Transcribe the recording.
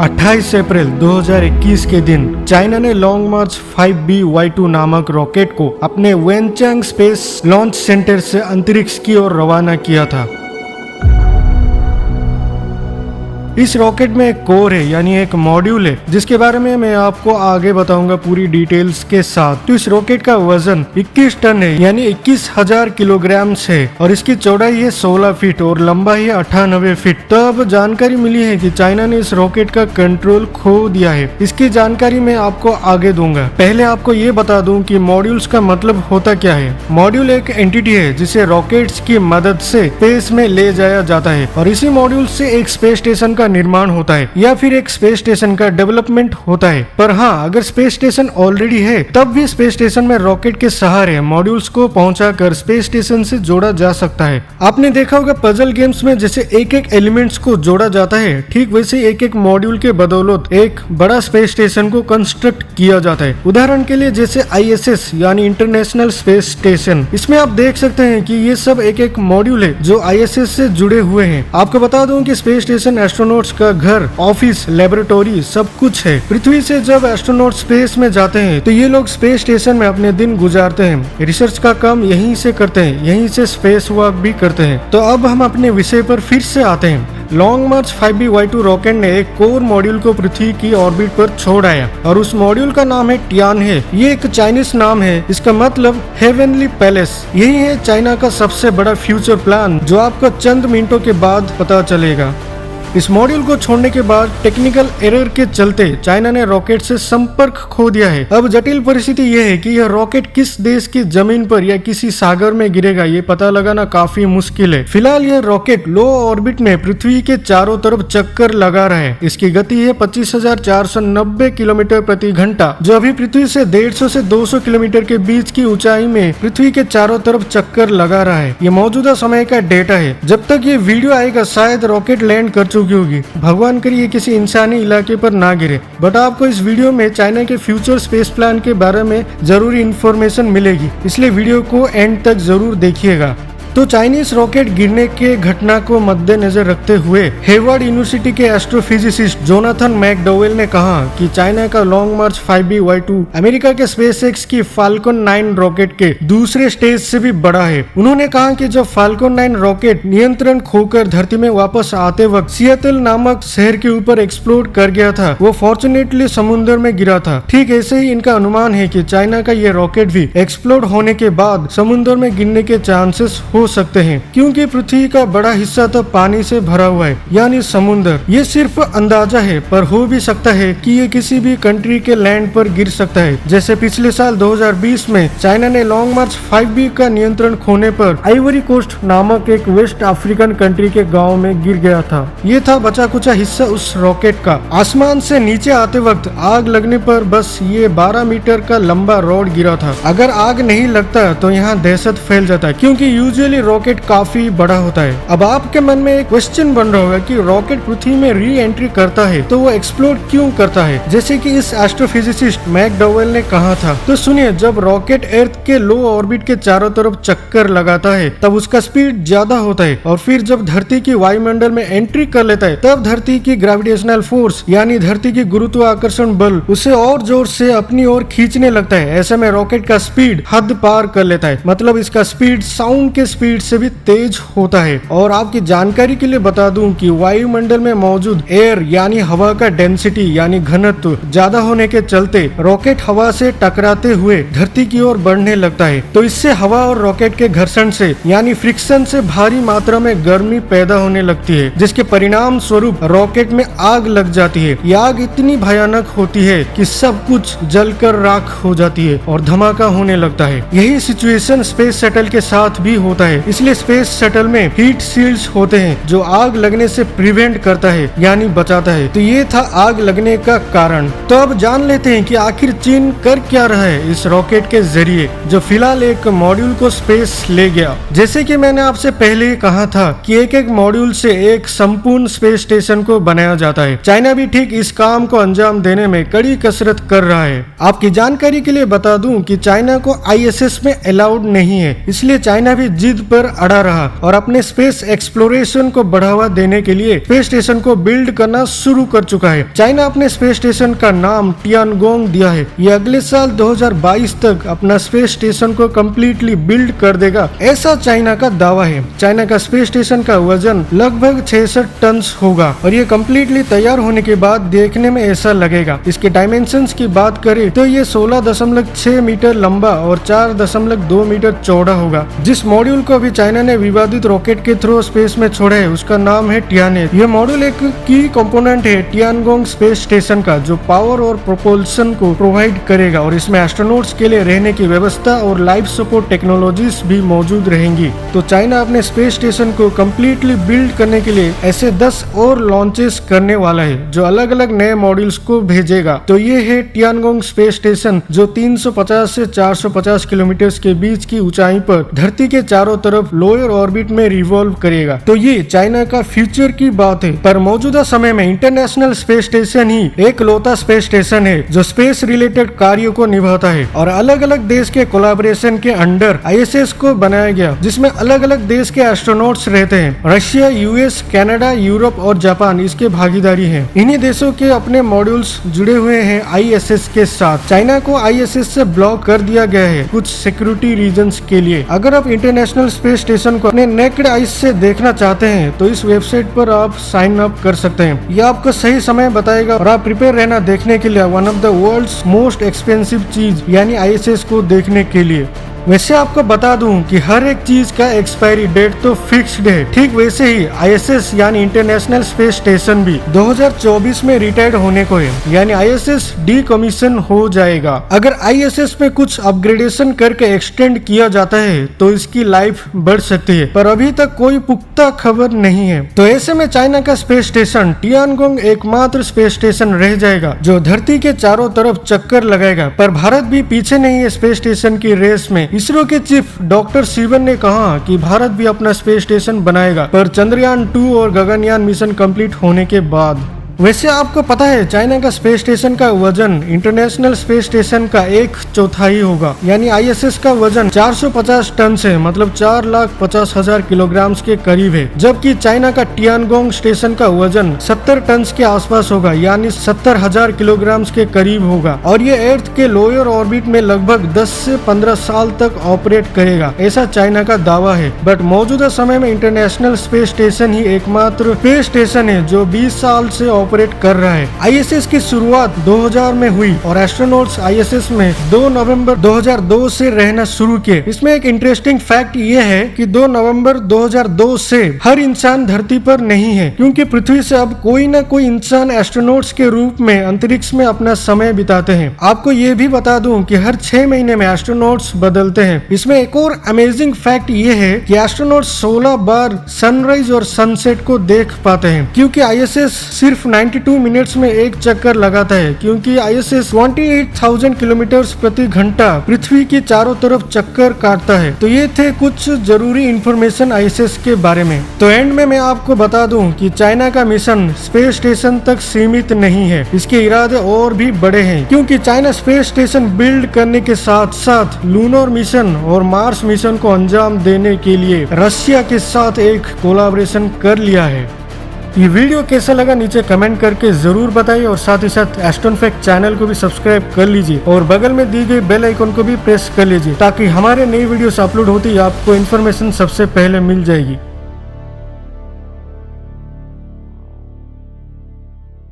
28 अप्रैल 2021 के दिन चाइना ने लॉन्ग मार्च 5B-Y2 नामक रॉकेट को अपने वेनचैंग स्पेस लॉन्च सेंटर से अंतरिक्ष की ओर रवाना किया था। इस रॉकेट में एक कोर है, यानी एक मॉड्यूल है, जिसके बारे में मैं आपको आगे बताऊंगा पूरी डिटेल्स के साथ। तो इस रॉकेट का वजन 21 टन है, यानी 21,000 किलोग्राम है और इसकी चौड़ाई है 16 फीट और लंबाई है 98 फीट। तो अब जानकारी मिली है कि चाइना ने इस रॉकेट का कंट्रोल खो दिया है। इसकी जानकारी मैं आपको आगे दूंगा। पहले आपको ये बता दूं कि मॉड्यूल्स का मतलब होता क्या है। मॉड्यूल एक एंटिटी है जिसे रॉकेट्स की मदद से स्पेस में ले जाया जाता है और इसी मॉड्यूल से एक स्पेस स्टेशन का निर्माण होता है या फिर एक स्पेस स्टेशन का डेवलपमेंट होता है। पर हाँ, अगर स्पेस स्टेशन ऑलरेडी है तब भी स्पेस स्टेशन में रॉकेट के सहारे मॉड्यूल्स को पहुंचाकर स्पेस स्टेशन से जोड़ा जा सकता है। आपने देखा होगा पजल गेम्स में जैसे एक एक एलिमेंट्स को जोड़ा जाता है, ठीक वैसे एक एक मॉड्यूल के बदौलत एक बड़ा स्पेस स्टेशन को कंस्ट्रक्ट किया जाता है। उदाहरण के लिए जैसे ISS यानी इंटरनेशनल स्पेस स्टेशन, इसमें आप देख सकते हैं कि ये सब एक एक मॉड्यूल है जो ISS से जुड़े हुए हैं। आपको बता दूं कि स्पेस स्टेशन एस्ट्रोनॉट्स का घर, ऑफिस, लेबोरेटरी सब कुछ है। पृथ्वी से जब एस्ट्रोनॉट स्पेस में जाते हैं तो ये लोग स्पेस स्टेशन में अपने दिन गुजारते हैं, रिसर्च का काम यहीं से करते हैं, यहीं से स्पेस वॉक भी करते हैं। तो अब हम अपने विषय पर फिर से आते हैं। लॉन्ग मार्च 5B-Y2 रॉकेट ने एक कोर मॉड्यूल को पृथ्वी की ऑर्बिट पर छोड़ आया और उस मॉड्यूल का नाम है टियानहे। ये एक चाइनीज नाम है, इसका मतलब हेवनली पैलेस। यही है चाइना का सबसे बड़ा फ्यूचर प्लान जो आपको चंद मिनटों के बाद पता चलेगा। इस मॉड्यूल को छोड़ने के बाद टेक्निकल एरर के चलते चाइना ने रॉकेट से संपर्क खो दिया है। अब जटिल परिस्थिति यह है कि यह रॉकेट किस देश की जमीन पर या किसी सागर में गिरेगा ये पता लगाना काफी मुश्किल है। फिलहाल यह रॉकेट लो ऑर्बिट में पृथ्वी के चारों तरफ चक्कर लगा रहा है। इसकी गति है 25,490 किलोमीटर प्रति घंटा, जो अभी पृथ्वी से 150 से 200 किलोमीटर के बीच की ऊंचाई में पृथ्वी के चारों तरफ चक्कर लगा रहा है। ये मौजूदा समय का डेटा है। जब तक ये वीडियो आएगा शायद रॉकेट लैंड कर चुकी होगी। भगवान करिए किसी इंसानी इलाके पर ना गिरे। बट आपको इस वीडियो में चाइना के फ्यूचर स्पेस प्लान के बारे में जरूरी इंफॉर्मेशन मिलेगी, इसलिए वीडियो को एंड तक जरूर देखिएगा। तो चाइनीज रॉकेट गिरने के घटना को मद्देनजर रखते हुए हेवर्ड यूनिवर्सिटी के एस्ट्रोफिजिसिस्ट जोनाथन मैकडॉवेल ने कहा कि चाइना का लॉन्ग मार्च 5B-Y2 अमेरिका के स्पेसएक्स की फाल्कन 9 रॉकेट के दूसरे स्टेज से भी बड़ा है। उन्होंने कहा कि जब फाल्कन 9 रॉकेट नियंत्रण खोकर धरती में वापस आते वक्त सियाटल नामक शहर के ऊपर एक्सप्लोड कर गया था, वो फॉर्चुनेटली समुद्र में गिरा था। ठीक ऐसे ही इनका अनुमान है कि चाइना का ये रॉकेट भी एक्सप्लोड होने के बाद समुद्र में गिरने के चांसेस हो सकते हैं, क्योंकि पृथ्वी का बड़ा हिस्सा तो पानी से भरा हुआ है, यानी समुद्र। ये सिर्फ अंदाजा है, पर हो भी सकता है कि ये किसी भी कंट्री के लैंड पर गिर सकता है। जैसे पिछले साल 2020 में चाइना ने लॉन्ग मार्च 5B का नियंत्रण खोने पर आइवरी कोस्ट नामक एक वेस्ट अफ्रीकन कंट्री के गाँव में गिर गया था। ये था बचा कुचा हिस्सा उस रॉकेट का। आसमान से नीचे आते वक्त आग लगने पर बस ये 12 मीटर का लंबा रॉड गिरा था। अगर आग नहीं लगता तो यहाँ दहशत फैल जाता है, क्योंकि यूजुअली रॉकेट काफी बड़ा होता है। अब आपके मन में एक क्वेश्चन बन रहा होगा कि रॉकेट पृथ्वी में री एंट्री करता है तो वो एक्सप्लोड क्यों करता है, जैसे कि इस एस्ट्रोफिजिसिस्ट मैकडॉवेल ने कहा था। तो सुनिए, जब रॉकेट अर्थ के लो ऑर्बिट के चारों तरफ चक्कर लगाता है तब उसका स्पीड ज्यादा होता है और फिर जब धरती की वायुमंडल में एंट्री कर लेता है तब धरती की ग्रेविटेशनल फोर्स यानी धरती की गुरुत्वाकर्षण बल उसे और जोर से अपनी ओर खींचने लगता है। ऐसे में रॉकेट का स्पीड हद पार कर लेता है, मतलब इसका स्पीड साउंड के स्पीड से भी तेज होता है। और आपकी जानकारी के लिए बता दूं कि वायुमंडल में मौजूद एयर यानी हवा का डेंसिटी यानी घनत्व ज्यादा होने के चलते रॉकेट हवा से टकराते हुए धरती की ओर बढ़ने लगता है। तो इससे हवा और रॉकेट के घर्षण से यानी फ्रिक्शन से भारी मात्रा में गर्मी पैदा होने लगती है, जिसके परिणाम स्वरूप रॉकेट में आग लग जाती है। यह आग इतनी भयानक होती है कि सब कुछ जलकर राख हो जाती है और धमाका होने लगता है। यही सिचुएशन स्पेस शटल के साथ भी होता है। इसलिए स्पेस शटल में हीट शील्ड्स होते हैं जो आग लगने से प्रिवेंट करता है यानी बचाता है। तो ये था आग लगने का कारण। तो अब जान लेते हैं कि आखिर चीन कर क्या रहा है इस रॉकेट के जरिए जो फिलहाल एक मॉड्यूल को स्पेस ले गया। जैसे कि मैंने आपसे पहले ही कहा था कि एक एक मॉड्यूल से एक संपूर्ण स्पेस स्टेशन को बनाया जाता है। चाइना भी ठीक इस काम को अंजाम देने में कड़ी कसरत कर रहा है। आपकी जानकारी के लिए बता दूं कि चाइना को ISS में अलाउड नहीं है, इसलिए चाइना भी जिद पर अड़ा रहा और अपने स्पेस एक्सप्लोरेशन को बढ़ावा देने के लिए स्पेस स्टेशन को बिल्ड करना शुरू कर चुका है। चाइना अपने स्पेस स्टेशन का नाम टियानगोंग दिया है। ये अगले साल 2022 तक अपना स्पेस स्टेशन को कम्प्लीटली बिल्ड कर देगा, ऐसा चाइना का दावा है। चाइना का स्पेस स्टेशन का वजन लगभग 66 टन होगा और ये कम्प्लीटली तैयार होने के बाद देखने में ऐसा लगेगा। इसके डायमेंशंस की बात करें तो ये 16.6 मीटर लंबा और 4.2 मीटर चौड़ा होगा। जिस मॉड्यूल को अभी चाइना ने विवादित रॉकेट के थ्रू स्पेस में छोड़ा है उसका नाम है टियानेट। यह मॉड्यूल एक की कंपोनेंट है टियानगोंग स्पेस स्टेशन का, जो पावर और प्रोपल्शन को प्रोवाइड करेगा और इसमें एस्ट्रोनॉट्स के लिए रहने की व्यवस्था और लाइफ सपोर्ट टेक्नोलॉजीज भी मौजूद रहेंगी। तो चाइना अपने स्पेस स्टेशन को कम्प्लीटली बिल्ड करने के लिए ऐसे 10 और लॉन्चेस करने वाला है, जो अलग अलग नए मॉड्यूल्स को भेजेगा। तो ये है टियानगोंग स्पेस स्टेशन, जो 350 से 450 किलोमीटर के बीच की ऊंचाई पर धरती के चारों तरफ लोअर ऑर्बिट में रिवॉल्व करेगा। तो ये चाइना का फ्यूचर की बात है, पर मौजूदा समय में इंटरनेशनल स्पेस स्टेशन ही एक लौता स्पेस स्टेशन है जो स्पेस रिलेटेड कार्यों को निभाता है और अलग अलग देश के कोलैबोरेशन के अंडर ISS को बनाया गया, जिसमें अलग अलग देश के एस्ट्रोनॉट्स रहते हैं। रशिया, US, कनाडा, यूरोप और जापान इसके भागीदारी है। इन्हीं देशों के अपने मॉड्यूल्स जुड़े हुए हैं ISS के साथ। चाइना को ISS से ब्लॉक कर दिया गया है कुछ सिक्योरिटी रीजंस के लिए। अगर आप इंटरनेशनल स्पेस स्टेशन को अपने नेकेड आइज से देखना चाहते हैं तो इस वेबसाइट पर आप साइन अप कर सकते हैं। यह आपको सही समय बताएगा और आप प्रिपेयर रहना देखने के लिए one of the world's most expensive चीज यानी ISS को देखने के लिए। वैसे आपको बता दूं कि हर एक चीज का एक्सपायरी डेट तो फिक्स्ड है, ठीक वैसे ही ISS यानी इंटरनेशनल स्पेस स्टेशन भी 2024 में रिटायर्ड होने को है, यानी ISS डीकमीशन हो जाएगा। अगर ISS में कुछ अपग्रेडेशन करके एक्सटेंड किया जाता है तो इसकी लाइफ बढ़ सकती है, पर अभी तक कोई पुख्ता खबर नहीं है। तो ऐसे में चाइना का स्पेस स्टेशन टियानगोंग एकमात्र स्पेस स्टेशन रह जाएगा जो धरती के चारों तरफ चक्कर लगाएगा। पर भारत भी पीछे नहीं है स्पेस स्टेशन की रेस में। इसरो के चीफ डॉक्टर शिवन ने कहा कि भारत भी अपना स्पेस स्टेशन बनाएगा, पर चंद्रयान 2 और गगनयान मिशन कंप्लीट होने के बाद। वैसे आपको पता है चाइना का स्पेस स्टेशन का वजन इंटरनेशनल स्पेस स्टेशन का 1/4 होगा, यानी ISS का वजन 450 टन से मतलब 4,50,000 किलोग्राम के करीब है, जबकि चाइना का टियानगोंग स्टेशन का वजन 70 टन के आसपास होगा, यानी 70,000 किलोग्राम के करीब होगा और ये अर्थ के लोअर ऑर्बिट में लगभग 10 से 15 साल तक ऑपरेट करेगा, ऐसा चाइना का दावा है। बट मौजूदा समय में इंटरनेशनल स्पेस स्टेशन ही एकमात्र स्पेस स्टेशन है जो 20 साल से ऑपरेट कर रहा है। ISS की शुरुआत 2000 में हुई और एस्ट्रोनॉट्स ISS में 2 नवंबर 2002 से रहना शुरू किए। इसमें एक इंटरेस्टिंग फैक्ट ये है कि 2 नवंबर 2002 से हर इंसान धरती पर नहीं है, क्योंकि पृथ्वी से अब कोई न कोई इंसान एस्ट्रोनॉट्स के रूप में अंतरिक्ष में अपना समय बिताते हैं। आपको ये भी बता दूं कि हर 6 महीने में एस्ट्रोनॉट्स बदलते हैं। इसमें एक और अमेजिंग फैक्ट ये है कि एस्ट्रोनॉट्स 16 बार सनराइज और सनसेट को देख पाते हैं, क्योंकि ISS सिर्फ 92 मिनट्स में एक चक्कर लगाता है, क्योंकि ISS 28,000 किलोमीटर प्रति घंटा पृथ्वी की चारों तरफ चक्कर काटता है। तो ये थे कुछ जरूरी इंफॉर्मेशन ISS के बारे में। तो एंड में मैं आपको बता दूं कि चाइना का मिशन स्पेस स्टेशन तक सीमित नहीं है, इसके इरादे और भी बड़े हैं, क्योंकि चाइना स्पेस स्टेशन बिल्ड करने के साथ साथ लूनर मिशन और मार्स मिशन को अंजाम देने के लिए रशिया के साथ एक कोलैबोरेशन कर लिया है। ये वीडियो कैसा लगा नीचे कमेंट करके जरूर बताइए और साथ ही साथ एस्ट्रोन फैक्ट चैनल को भी सब्सक्राइब कर लीजिए और बगल में दी गई बेल आइकन को भी प्रेस कर लीजिए, ताकि हमारे नई वीडियोस अपलोड होती ही आपको इन्फॉर्मेशन सबसे पहले मिल जाएगी।